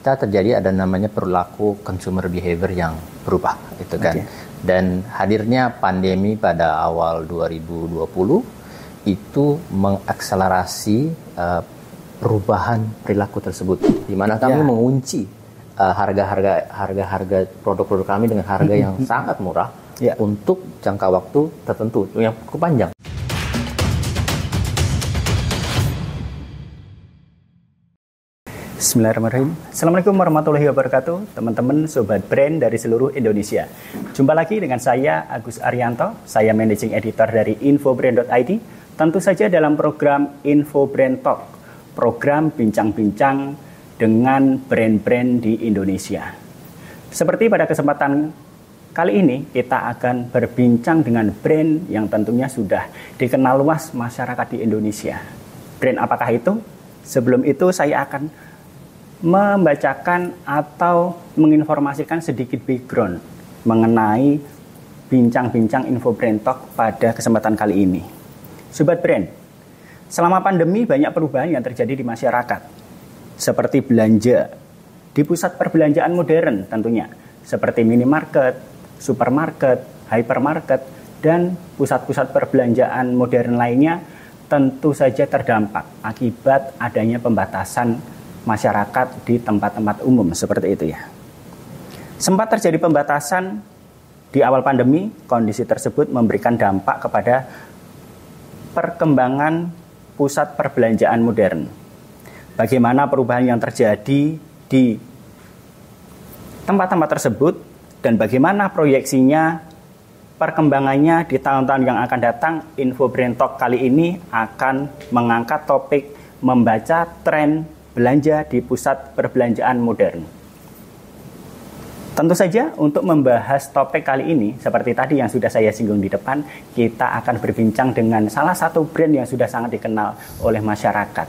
kita terjadi ada namanya perilaku consumer behavior yang berubah, gitu kan. Dan hadirnya pandemi pada awal 2020 itu mengakselerasi perubahan perilaku tersebut, di mana kami mengunci harga-harga produk-produk kami dengan harga yang sangat murah untuk jangka waktu tertentu yang cukup panjang. Bismillahirrahmanirrahim. Assalamualaikum warahmatullahi wabarakatuh, teman-teman sobat brand dari seluruh Indonesia. Jumpa lagi dengan saya Agus Arianto, saya Managing Editor dari infobrand.id. Tentu saja dalam program Info Brand Talk, program bincang-bincang dengan brand-brand di Indonesia. Seperti pada kesempatan kali ini, kita akan berbincang dengan brand yang tentunya sudah dikenal luas masyarakat di Indonesia. Brand apakah itu? Sebelum itu saya akan membacakan atau menginformasikan sedikit background mengenai bincang-bincang Info Brand Talk pada kesempatan kali ini. Sobat brand, selama pandemi banyak perubahan yang terjadi di masyarakat, seperti belanja di pusat perbelanjaan modern tentunya, seperti minimarket, supermarket, hypermarket, dan pusat-pusat perbelanjaan modern lainnya tentu saja terdampak akibat adanya pembatasan masyarakat di tempat-tempat umum seperti itu ya. Sempat terjadi pembatasan di awal pandemi, kondisi tersebut memberikan dampak kepada perkembangan pusat perbelanjaan modern. Bagaimana perubahan yang terjadi di tempat-tempat tersebut dan bagaimana proyeksinya perkembangannya di tahun-tahun yang akan datang. Info Brand Talk kali ini akan mengangkat topik membaca tren belanja di pusat perbelanjaan modern. Tentu saja untuk membahas topik kali ini, seperti tadi yang sudah saya singgung di depan, kita akan berbincang dengan salah satu brand yang sudah sangat dikenal oleh masyarakat.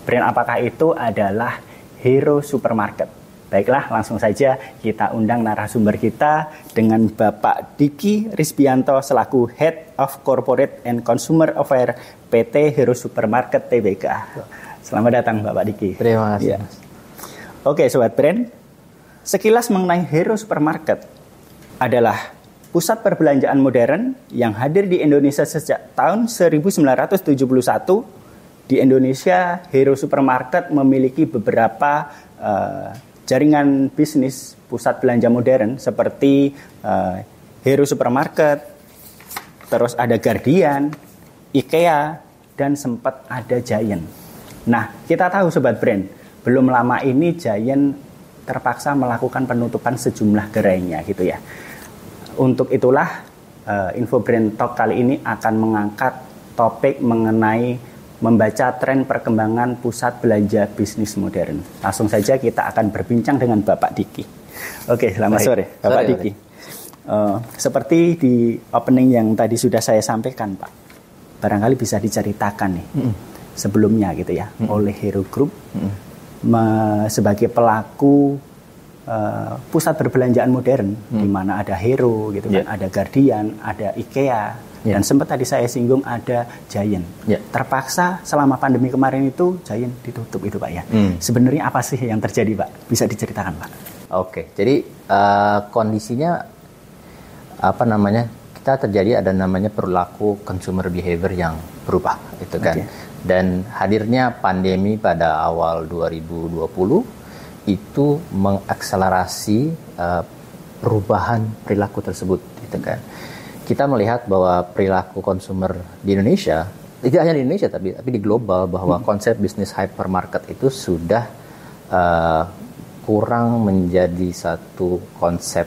Brand apakah itu? Adalah Hero Supermarket. Baiklah, langsung saja kita undang narasumber kita dengan Bapak Diki Rizbianto selaku Head of Corporate and Consumer Affairs PT Hero Supermarket Tbk. Selamat datang Bapak Diki. Terima kasih. Ya. Oke Sobat Brand, sekilas mengenai Hero Supermarket adalah pusat perbelanjaan modern yang hadir di Indonesia sejak tahun 1971. Di Indonesia, Hero Supermarket memiliki beberapa jaringan bisnis pusat belanja modern seperti Hero Supermarket, terus ada Guardian, IKEA, dan sempat ada Giant. Nah, kita tahu Sobat Brand, belum lama ini Giant terpaksa melakukan penutupan sejumlah gerainya gitu ya. Untuk itulah Info Brand Talk kali ini akan mengangkat topik mengenai membaca tren perkembangan pusat belanja bisnis modern. Langsung saja kita akan berbincang dengan Bapak Diki. Oke, selamat sore Bapak Diki. Seperti di opening yang tadi sudah saya sampaikan Pak, barangkali bisa diceritakan nih sebelumnya gitu ya, oleh Hero Group sebagai pelaku pusat perbelanjaan modern, di mana ada Hero gitu kan, ada Guardian, ada IKEA, dan sempat tadi saya singgung ada Giant. Terpaksa selama pandemi kemarin itu Giant ditutup itu Pak ya. Sebenarnya apa sih yang terjadi Pak? Bisa diceritakan Pak? Oke, jadi kondisinya apa namanya? Kita terjadi ada namanya perilaku consumer behavior yang berubah, itu kan. Dan hadirnya pandemi pada awal 2020 itu mengakselerasi perubahan perilaku tersebut, gitu kan. Kita melihat bahwa perilaku konsumer di Indonesia, tidak hanya di Indonesia tapi di global, bahwa konsep bisnis hypermarket itu sudah kurang menjadi satu konsep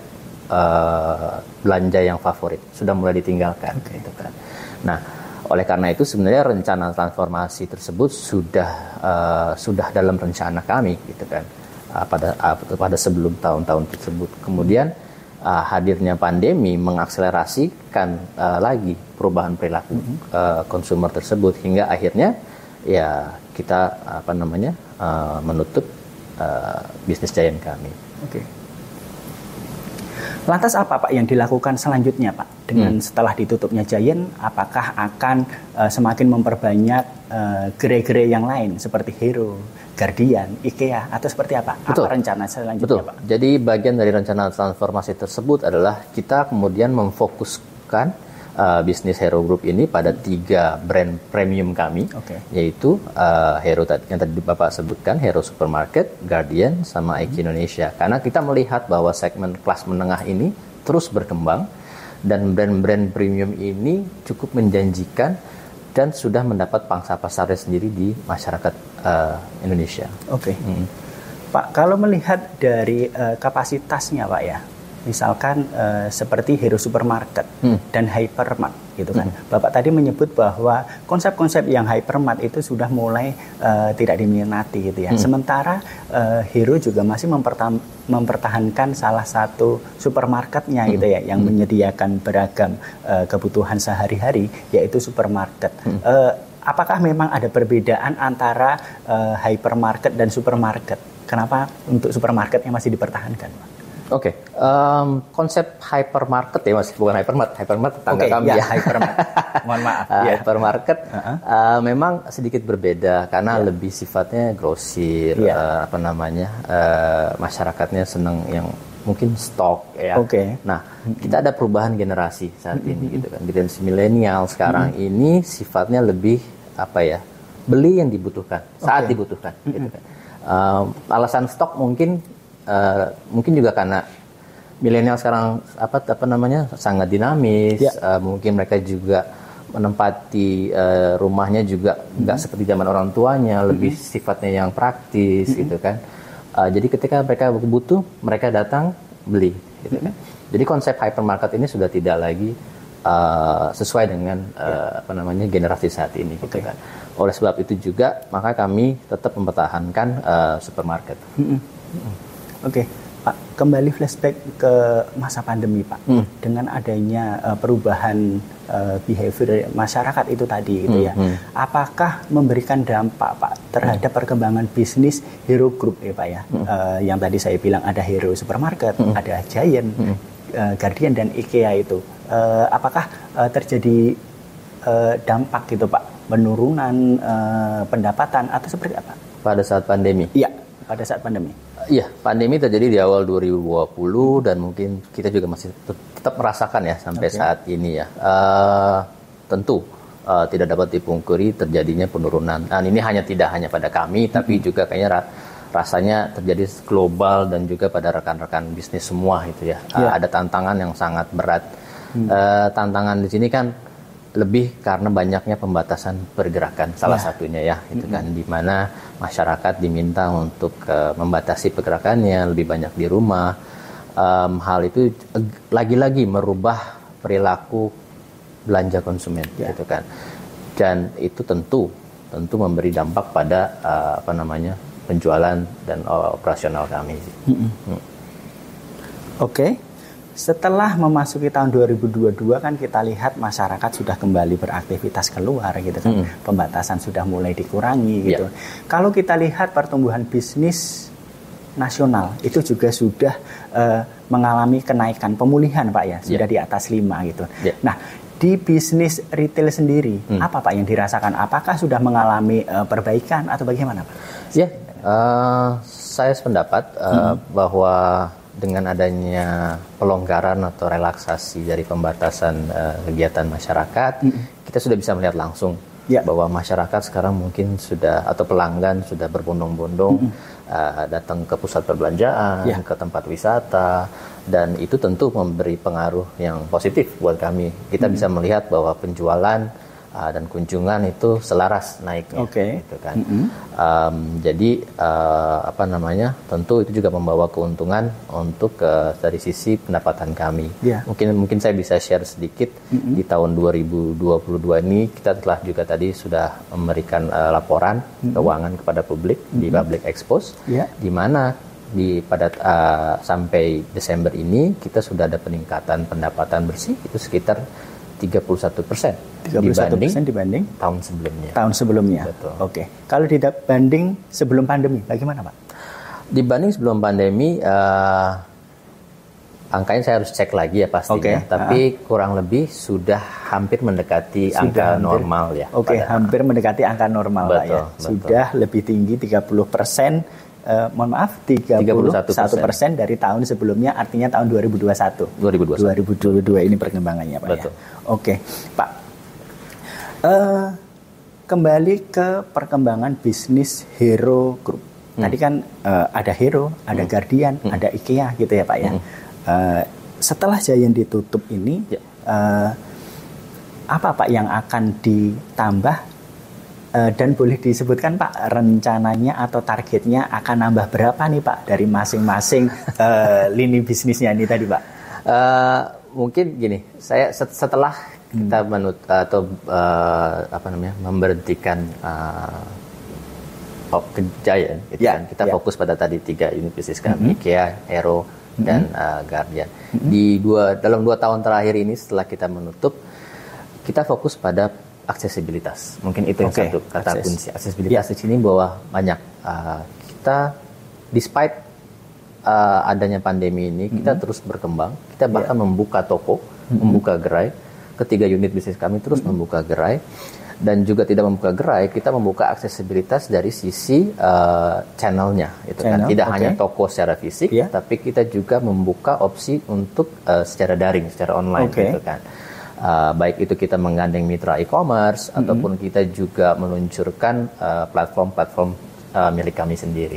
belanja yang favorit, sudah mulai ditinggalkan, gitu kan. Nah, oleh karena itu sebenarnya rencana transformasi tersebut sudah dalam rencana kami, gitu kan, pada sebelum tahun-tahun tersebut. Kemudian hadirnya pandemi mengakselerasikan lagi perubahan perilaku konsumer tersebut, hingga akhirnya ya kita menutup bisnis Giant kami. Lantas apa Pak yang dilakukan selanjutnya Pak? Dengan setelah ditutupnya Giant, apakah akan semakin memperbanyak gerai-gerai yang lain seperti Hero, Guardian, IKEA atau seperti apa? Betul. Apa rencana selanjutnya Pak? Jadi bagian dari rencana transformasi tersebut adalah kita kemudian memfokuskan bisnis Hero Group ini pada 3 brand premium kami, yaitu Hero yang tadi Bapak sebutkan, Hero Supermarket, Guardian, sama IKEA Indonesia. Karena kita melihat bahwa segmen kelas menengah ini terus berkembang dan brand-brand premium ini cukup menjanjikan dan sudah mendapat pangsa pasarnya sendiri di masyarakat Indonesia. Pak, kalau melihat dari kapasitasnya Pak ya, misalkan seperti Hero Supermarket dan Hypermart gitu kan. Bapak tadi menyebut bahwa konsep-konsep yang Hypermart itu sudah mulai tidak diminati gitu ya. Sementara Hero juga masih mempertahankan salah satu supermarketnya gitu ya, yang menyediakan beragam kebutuhan sehari-hari, yaitu supermarket. Apakah memang ada perbedaan antara hypermarket dan supermarket? Kenapa untuk supermarketnya masih dipertahankan, Pak? Konsep hypermarket ya, masih bukan hypermart tetangga kami ya. Hypermart. Mohon maaf. Hypermarket memang sedikit berbeda karena lebih sifatnya grosir, masyarakatnya senang yang mungkin stok ya. Nah, kita ada perubahan generasi saat ini gitu kan. Generasi milenial sekarang ini sifatnya lebih beli yang dibutuhkan saat dibutuhkan gitu kan. Alasan stok mungkin juga karena milenial sekarang sangat dinamis, mungkin mereka juga menempati rumahnya juga nggak seperti zaman orang tuanya, lebih sifatnya yang praktis gitu kan. Jadi ketika mereka butuh, mereka datang beli gitu kan. Jadi konsep hypermarket ini sudah tidak lagi sesuai dengan generasi saat ini gitu kan. Oleh sebab itu juga maka kami tetap mempertahankan supermarket. Pak, kembali flashback ke masa pandemi Pak, dengan adanya perubahan behavior masyarakat itu tadi gitu ya, apakah memberikan dampak Pak terhadap perkembangan bisnis Hero Group ya Pak ya, yang tadi saya bilang ada Hero Supermarket, ada Giant, Guardian dan IKEA itu, apakah terjadi dampak gitu Pak, penurunan pendapatan atau seperti apa? Pada saat pandemi? Iya, pada saat pandemi. Iya, pandemi terjadi di awal 2020 dan mungkin kita juga masih tetap merasakan ya sampai saat ini ya. Tentu tidak dapat dipungkiri terjadinya penurunan. Nah, ini tidak hanya pada kami, tapi juga kayaknya rasanya terjadi global dan juga pada rekan-rekan bisnis semua gitu ya. Ada tantangan yang sangat berat. Tantangan di sini kan lebih karena banyaknya pembatasan pergerakan salah satunya ya, itu kan, di mana masyarakat diminta untuk membatasi pergerakannya, lebih banyak di rumah. Hal itu lagi-lagi merubah perilaku belanja konsumen, gitu kan, dan itu tentu memberi dampak pada penjualan dan operasional kami. Setelah memasuki tahun 2022 kan kita lihat masyarakat sudah kembali beraktivitas keluar gitu kan. Pembatasan sudah mulai dikurangi gitu. Kalau kita lihat pertumbuhan bisnis nasional itu juga sudah mengalami kenaikan, pemulihan Pak ya, sudah di atas 5 gitu. Nah, di bisnis retail sendiri apa Pak yang dirasakan? Apakah sudah mengalami perbaikan atau bagaimana Pak? Saya sependapat bahwa dengan adanya pelonggaran atau relaksasi dari pembatasan kegiatan masyarakat, kita sudah bisa melihat langsung bahwa masyarakat sekarang mungkin sudah, atau pelanggan sudah berbondong-bondong datang ke pusat perbelanjaan, ke tempat wisata, dan itu tentu memberi pengaruh yang positif buat kami. Kita bisa melihat bahwa penjualan dan kunjungan itu selaras naiknya, gitu kan. Jadi tentu itu juga membawa keuntungan untuk dari sisi pendapatan kami. Mungkin saya bisa share sedikit di tahun 2022 ini kita telah juga tadi sudah memberikan laporan keuangan kepada publik di Public Expose, di mana pada sampai Desember ini kita sudah ada peningkatan pendapatan bersih itu sekitar 31% dibanding tahun sebelumnya. Betul. Kalau dibanding sebelum pandemi, bagaimana Pak? Dibanding sebelum pandemi, angkanya saya harus cek lagi ya pastinya, tapi kurang lebih sudah hampir mendekati angka normal ya. Hampir mendekati angka normal Pak ya. Sudah lebih tinggi 30%, mohon maaf 31% dari tahun sebelumnya, artinya tahun 2022 ini perkembangannya Pak. Betul. Ya. Pak. Kembali ke perkembangan bisnis Hero Group. Tadi kan ada Hero, ada Guardian, ada IKEA gitu ya Pak ya. Setelah Giant ditutup ini, apa Pak yang akan ditambah, dan boleh disebutkan Pak rencananya atau targetnya akan nambah berapa nih Pak dari masing-masing lini bisnisnya ini tadi Pak? Mungkin gini, saya setelah kita memberhentikan Giant, gitu kan, kita fokus pada tadi 3 unit bisnis kami, IKEA, Hero, dan Guardian. Dalam 2 tahun terakhir ini setelah kita menutup, kita fokus pada aksesibilitas. Mungkin itu yang satu kata kunci aksesibilitas di sini, bahwa banyak kita despite adanya pandemi ini, kita terus berkembang. Kita bahkan membuka toko, membuka gerai. Ketiga unit bisnis kami terus membuka gerai. Dan juga tidak membuka gerai, kita membuka aksesibilitas dari sisi channelnya, itu kan. Tidak hanya toko secara fisik, tapi kita juga membuka opsi untuk secara daring, secara online, gitu kan. Baik itu kita menggandeng mitra e-commerce ataupun kita juga meluncurkan platform-platform milik kami sendiri.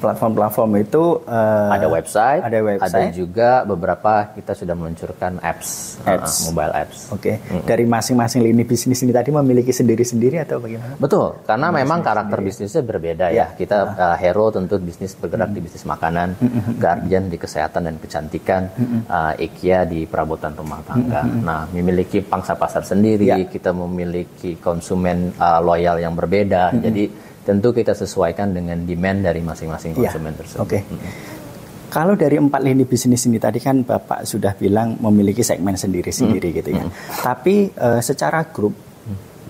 Platform-platform itu ada website, ada juga beberapa kita sudah meluncurkan apps. Mobile apps. Dari masing-masing lini bisnis ini tadi memiliki sendiri-sendiri atau bagaimana? Betul, karena memang karakter bisnisnya berbeda ya. Kita Hero tentu bisnis bergerak di bisnis makanan, Guardian di kesehatan dan kecantikan, IKEA di perabotan rumah tangga. Nah, memiliki pangsa pasar sendiri, kita memiliki konsumen loyal yang berbeda. Jadi tentu kita sesuaikan dengan demand dari masing-masing konsumen tersebut. Kalau dari 4 lini bisnis ini tadi kan Bapak sudah bilang memiliki segmen sendiri-sendiri gitu ya. Tapi secara grup,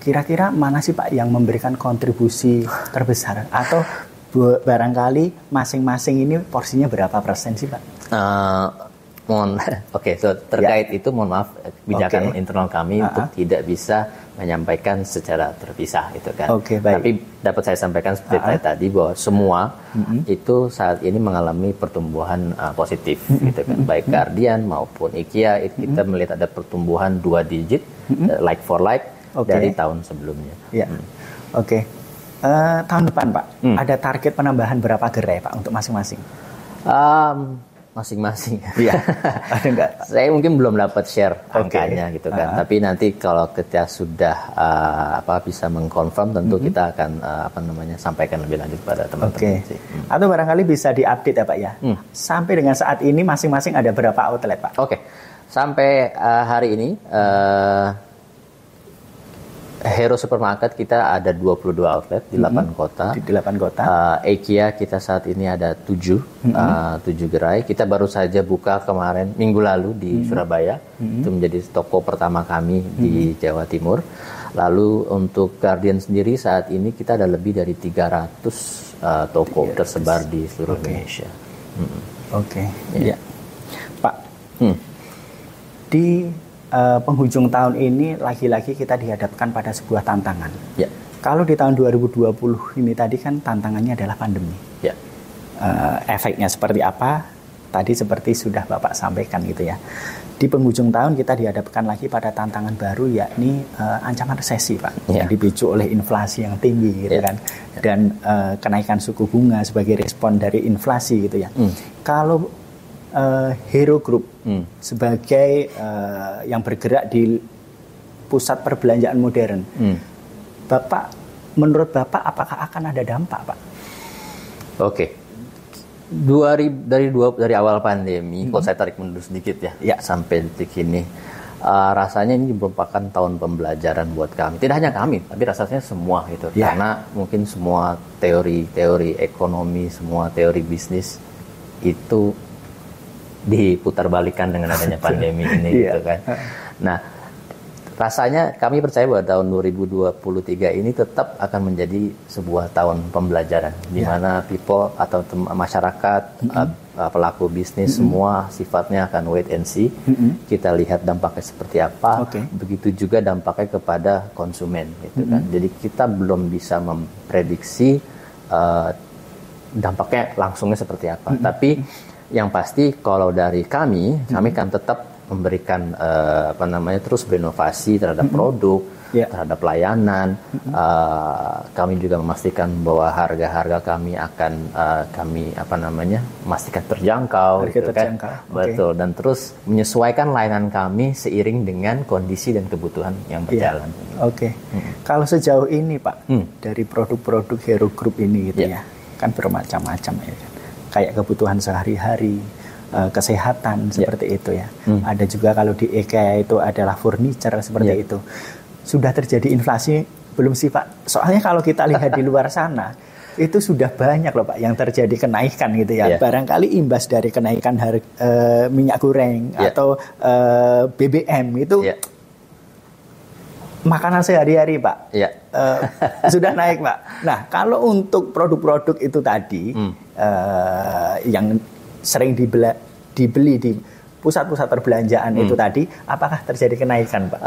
kira-kira mana sih Pak yang memberikan kontribusi terbesar? Atau barangkali masing-masing ini porsinya berapa persen sih Pak? Terkait itu mohon maaf, kebijakan internal kami untuk tidak bisa menyampaikan secara terpisah, gitu kan. Tapi dapat saya sampaikan seperti tadi bahwa semua itu saat ini mengalami pertumbuhan positif, gitu kan. Baik Guardian maupun IKEA, kita melihat ada pertumbuhan 2 digit like for like dari tahun sebelumnya. Tahun depan Pak, ada target penambahan berapa gerai Pak untuk masing-masing? Masing-masing. Ada nggak? Saya mungkin belum dapat share angkanya gitu kan. Tapi nanti kalau kita sudah bisa mengkonfirm, tentu kita akan sampaikan lebih lanjut pada teman-teman. Atau barangkali bisa diupdate ya Pak ya. Sampai dengan saat ini masing-masing ada berapa outlet Pak? Sampai hari ini Hero Supermarket kita ada 22 outlet di 8 kota. Di 8 kota. IKEA kita saat ini ada 7 gerai. Kita baru saja buka kemarin minggu lalu di Surabaya. Itu menjadi toko pertama kami di Jawa Timur. Lalu untuk Guardian sendiri saat ini kita ada lebih dari 300 toko tersebar di seluruh Indonesia. Pak, di penghujung tahun ini lagi-lagi kita dihadapkan pada sebuah tantangan. Kalau di tahun 2020 ini tadi kan tantangannya adalah pandemi. Efeknya seperti apa? Tadi seperti sudah Bapak sampaikan gitu ya. Di penghujung tahun kita dihadapkan lagi pada tantangan baru, yakni ancaman resesi Pak, yang dipicu oleh inflasi yang tinggi gitu kan, dan kenaikan suku bunga sebagai respon dari inflasi gitu ya. Kalau Hero Group sebagai yang bergerak di pusat perbelanjaan modern, menurut Bapak apakah akan ada dampak Pak? Dari awal pandemi, kalau saya tarik mundur sedikit ya, sampai detik ini, rasanya ini merupakan tahun pembelajaran buat kami. Tidak hanya kami, tapi rasanya semua gitu. Karena mungkin semua teori ekonomi, semua teori bisnis itu diputar balikan dengan adanya pandemi ini gitu kan. Nah, rasanya kami percaya bahwa tahun 2023 ini tetap akan menjadi sebuah tahun pembelajaran di mana people atau masyarakat, pelaku bisnis semua sifatnya akan wait and see. Kita lihat dampaknya seperti apa. Begitu juga dampaknya kepada konsumen gitu kan. Jadi kita belum bisa memprediksi dampaknya langsungnya seperti apa. Tapi yang pasti kalau dari kami kan tetap memberikan terus berinovasi terhadap produk, terhadap layanan. Kami juga memastikan bahwa harga-harga kami akan memastikan terjangkau, gitu kan. Betul, dan terus menyesuaikan layanan kami seiring dengan kondisi dan kebutuhan yang berjalan. Kalau sejauh ini Pak, dari produk-produk Hero Group ini gitu ya, kan bermacam-macam ya kan. Kayak kebutuhan sehari-hari, kesehatan seperti itu ya. Ada juga kalau di IKEA itu adalah furniture seperti itu. Sudah terjadi inflasi belum sih Pak? Soalnya kalau kita lihat di luar sana itu sudah banyak loh Pak yang terjadi kenaikan gitu ya. Barangkali imbas dari kenaikan harga minyak goreng atau BBM itu makanan sehari-hari Pak. Sudah naik Pak. Nah, kalau untuk produk-produk itu tadi yang sering dibeli di pusat-pusat perbelanjaan itu tadi, apakah terjadi kenaikan Pak?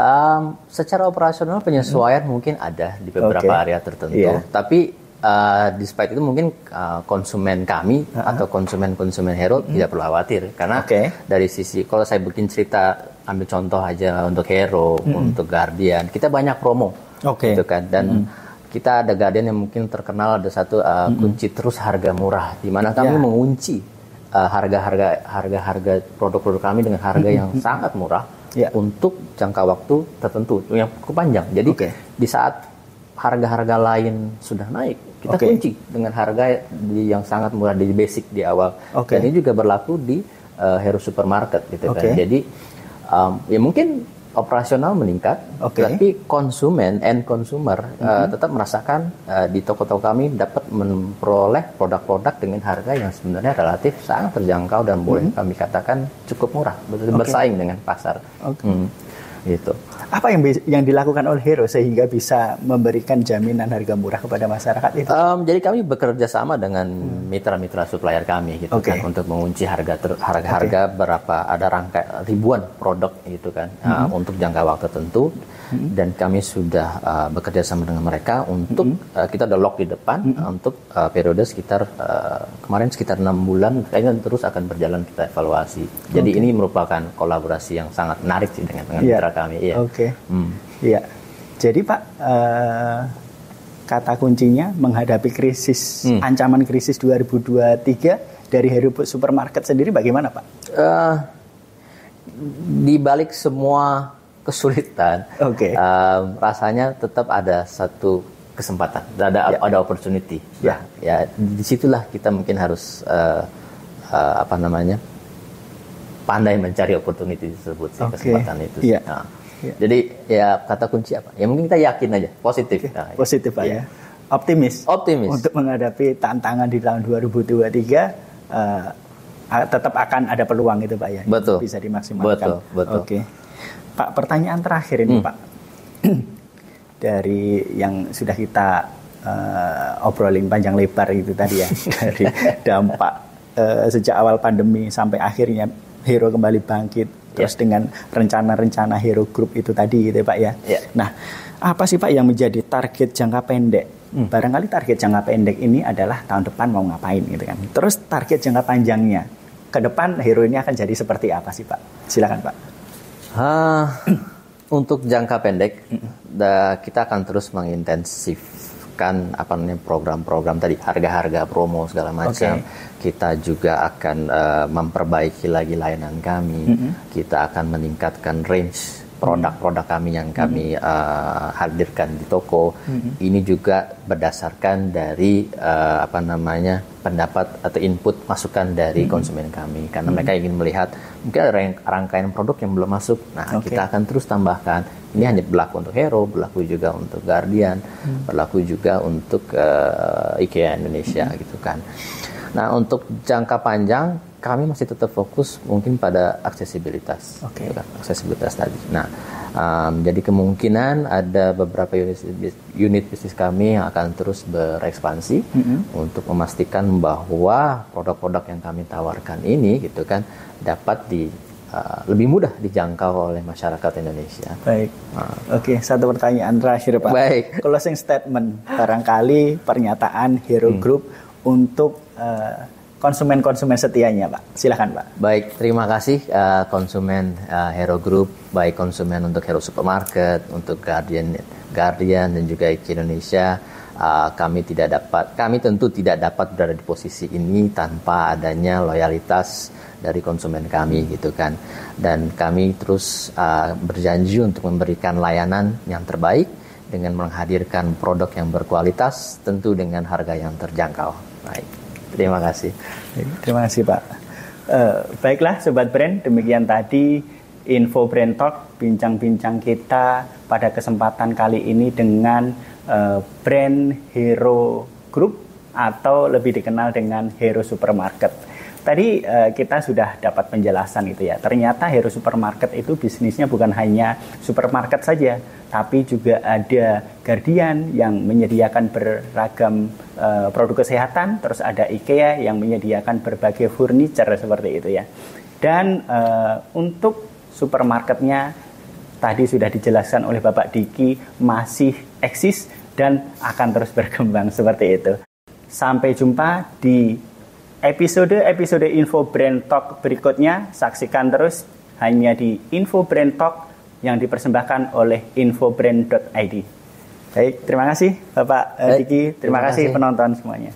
Secara operasional penyesuaian mungkin ada di beberapa area tertentu. Tapi despite itu mungkin konsumen kami atau konsumen Hero tidak perlu khawatir. Karena dari sisi, kalau saya bikin cerita, ambil contoh aja untuk Hero, untuk Guardian, kita banyak promo. Gitu kan. Dan kita ada Guardian yang mungkin terkenal ada satu kunci terus harga murah, di mana kami mengunci harga produk-produk kami dengan harga yang sangat murah untuk jangka waktu tertentu yang cukup panjang. Jadi di saat harga-harga lain sudah naik, kita kunci dengan harga yang sangat murah di basic di awal. Dan ini juga berlaku di Hero Supermarket gitu kan. Jadi ya mungkin operasional meningkat, tapi konsumen, end consumer tetap merasakan di toko-toko kami dapat memperoleh produk-produk dengan harga yang sebenarnya relatif sangat terjangkau dan boleh kami katakan cukup murah, bersaing dengan pasar. Gitu. Apa yang dilakukan oleh Hero sehingga bisa memberikan jaminan harga murah kepada masyarakat itu? Jadi kami bekerja sama dengan mitra-mitra supplier kami gitu kan, untuk mengunci harga berapa, ada ribuan produk gitu kan, untuk jangka waktu tertentu. Dan kami sudah bekerja sama dengan mereka untuk kita udah lock di depan untuk periode sekitar kemarin sekitar 6 bulan, kayaknya terus akan berjalan kita evaluasi. Jadi ini merupakan kolaborasi yang sangat menarik sih dengan mitra kami. Jadi Pak, kata kuncinya menghadapi krisis, ancaman krisis 2023 dari Hero Supermarket sendiri bagaimana Pak? Di balik semua kesulitan, rasanya tetap ada satu kesempatan, ada opportunity. Ya, disitulah kita mungkin harus pandai mencari opportunity tersebut, kesempatan itu. Jadi ya kata kunci apa? Ya mungkin kita yakin aja, positif. Positif Pak ya. Optimis. Untuk menghadapi tantangan di tahun 2023 tetap akan ada peluang itu Pak ya. Betul. Bisa dimaksimalkan. Betul. Pak, pertanyaan terakhir ini Pak, dari yang sudah kita obrolin panjang lebar itu tadi ya, dari dampak sejak awal pandemi sampai akhirnya Hero kembali bangkit, terus dengan rencana-rencana Hero Group itu tadi gitu Pak ya. Nah, apa sih Pak yang menjadi target jangka pendek? Barangkali target jangka pendek ini adalah tahun depan mau ngapain gitu kan. Terus target jangka panjangnya, ke depan Hero ini akan jadi seperti apa sih Pak? Silakan Pak. Untuk jangka pendek, kita akan terus mengintensifkan program-program tadi, harga-harga promo segala macam. Kita juga akan memperbaiki lagi layanan kami. Kita akan meningkatkan range produk-produk kami yang kami hadirkan di toko. Ini juga berdasarkan dari pendapat atau input masukan dari konsumen kami, karena mereka ingin melihat mungkin ada rangkaian produk yang belum masuk. Nah, kita akan terus tambahkan. Ini hanya berlaku untuk Hero, berlaku juga untuk Guardian, berlaku juga untuk IKEA Indonesia gitu kan. Nah, untuk jangka panjang kami masih tetap fokus mungkin pada aksesibilitas, Oke. aksesibilitas tadi. Nah, jadi kemungkinan ada beberapa unit bisnis kami yang akan terus berekspansi untuk memastikan bahwa produk-produk yang kami tawarkan ini, gitu kan, dapat lebih mudah dijangkau oleh masyarakat Indonesia. Baik. Oke, satu pertanyaan terakhir, Pak. Baik. Closing statement, barangkali pernyataan Hero Group untuk konsumen-konsumen setianya, Pak. Silakan, Pak. Baik, terima kasih konsumen Hero Group, baik konsumen untuk Hero Supermarket, untuk Guardian dan juga IKI Indonesia. Kami tentu tidak dapat berada di posisi ini tanpa adanya loyalitas dari konsumen kami, gitu kan. Dan kami terus berjanji untuk memberikan layanan yang terbaik dengan menghadirkan produk yang berkualitas, tentu dengan harga yang terjangkau. Baik. Terima kasih. Terima kasih, Pak. Baiklah, Sobat Brand, demikian tadi Info Brand Talk, bincang-bincang kita pada kesempatan kali ini dengan brand Hero Group atau lebih dikenal dengan Hero Supermarket. Tadi kita sudah dapat penjelasan itu ya. Ternyata Hero Supermarket itu bisnisnya bukan hanya supermarket saja, tapi juga ada Guardian yang menyediakan beragam produk kesehatan, terus ada IKEA yang menyediakan berbagai furniture seperti itu ya. Dan untuk supermarketnya tadi sudah dijelaskan oleh Bapak Diki masih eksis dan akan terus berkembang seperti itu. Sampai jumpa di episode Info Brand Talk berikutnya. Saksikan terus hanya di Info Brand Talk yang dipersembahkan oleh infobrand.id. Baik, terima kasih Bapak Diki, terima kasih penonton semuanya.